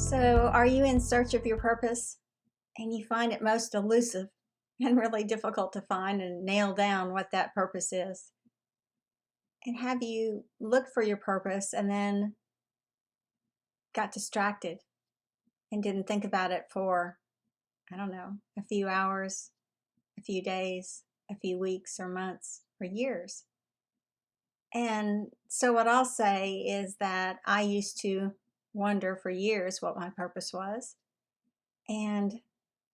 So, are you in search of your purpose and you find it most elusive and really difficult to find and nail down what that purpose is? And have you looked for your purpose and then got distracted and didn't think about it for, I don't know, a few hours, a few days, a few weeks or months or years? And so, what I'll say is that I used to wonder for years what my purpose was. And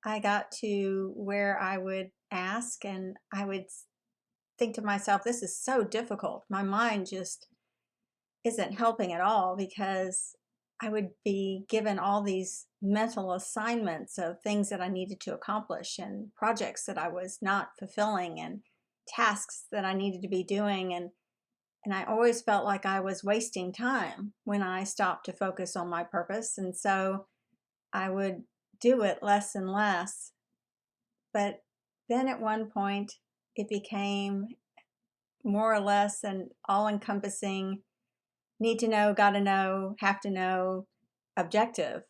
I got to where I would ask and I would think to myself, this is so difficult. My mind just isn't helping at all because I would be given all these mental assignments of things that I needed to accomplish and projects that I was not fulfilling and tasks that I needed to be doing. And I always felt like I was wasting time when I stopped to focus on my purpose. And so I would do it less and less. But then at one point, it became more or less an all encompassing, need to know, gotta know, have to know objective.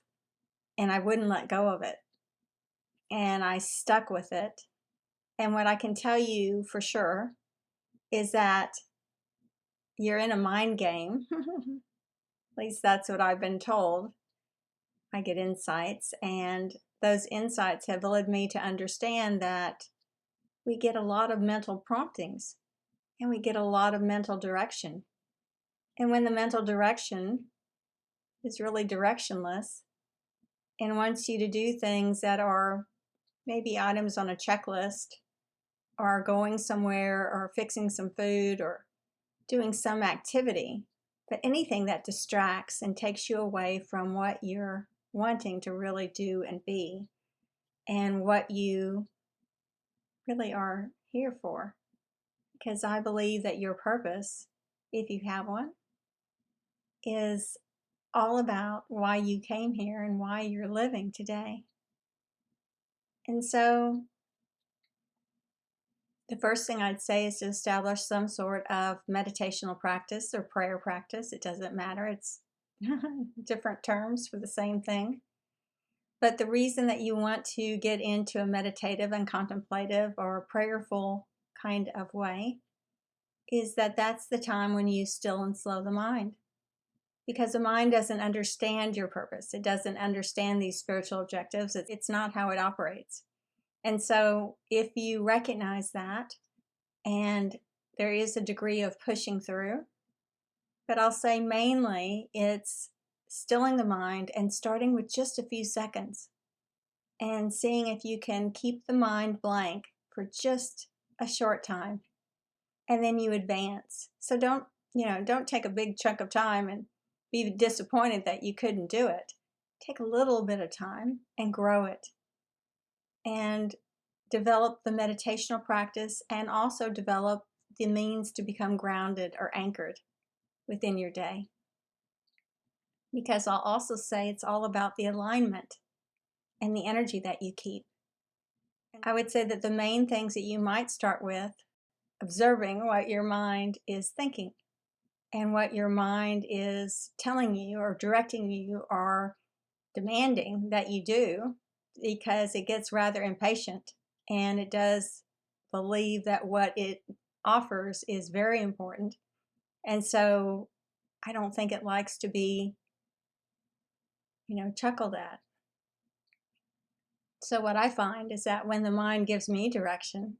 And I wouldn't let go of it. And I stuck with it. And what I can tell you for sure is that you're in a mind game. At least that's what I've been told. I get insights, and those insights have led me to understand that we get a lot of mental promptings and we get a lot of mental direction. And when the mental direction is really directionless and wants you to do things that are maybe items on a checklist or going somewhere or fixing some food or doing some activity, but anything that distracts and takes you away from what you're wanting to really do and be and what you really are here for. Because I believe that your purpose, if you have one, is all about why you came here and why you're living today. And so the first thing I'd say is to establish some sort of meditational practice or prayer practice. It doesn't matter, it's different terms for the same thing. But the reason that you want to get into a meditative and contemplative or prayerful kind of way is that that's the time when you still and slow the mind. Because the mind doesn't understand your purpose. It doesn't understand these spiritual objectives. It's not how it operates. And so if you recognize that, and there is a degree of pushing through, but I'll say mainly it's stilling the mind and starting with just a few seconds and seeing if you can keep the mind blank for just a short time, and then you advance. So don't take a big chunk of time and be disappointed that you couldn't do it. Take a little bit of time and grow it and develop the meditational practice and also develop the means to become grounded or anchored within your day. Because I'll also say it's all about the alignment and the energy that you keep. I would say that the main things that you might start with observing what your mind is thinking and what your mind is telling you or directing you or demanding that you do, because it gets rather impatient and it does believe that what it offers is very important. And so I don't think it likes to be, chuckled at. So what I find is that when the mind gives me direction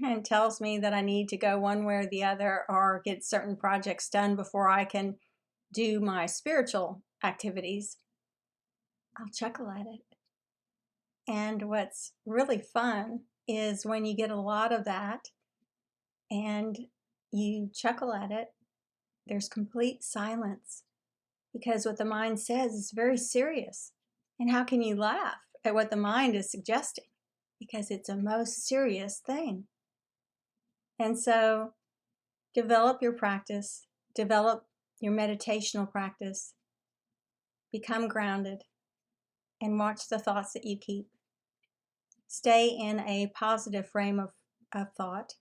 and tells me that I need to go one way or the other or get certain projects done before I can do my spiritual activities, I'll chuckle at it. And what's really fun is when you get a lot of that and you chuckle at it, there's complete silence because what the mind says is very serious. And how can you laugh at what the mind is suggesting? Because it's a most serious thing. And so develop your practice, develop your meditational practice, become grounded, and watch the thoughts that you keep. Stay in a positive frame of thought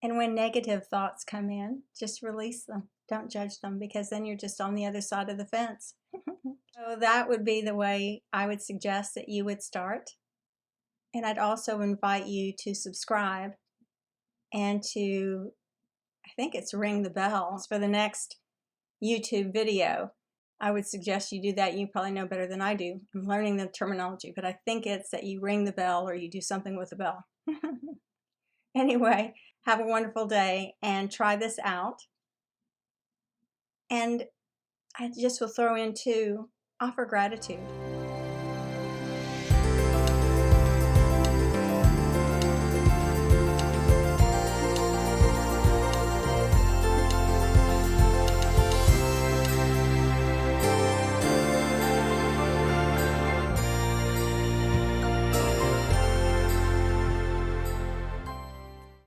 And when negative thoughts come in, just release them. Don't judge them, because then you're just on the other side of the fence. So that would be the way I would suggest that you would start. And I'd also invite you to subscribe and to, I think it's ring the bell for the next YouTube video. I would suggest you do that. You probably know better than I do. I'm learning the terminology, but I think it's that you ring the bell or you do something with the bell. Anyway, have a wonderful day and try this out. And I just will throw in too, offer gratitude.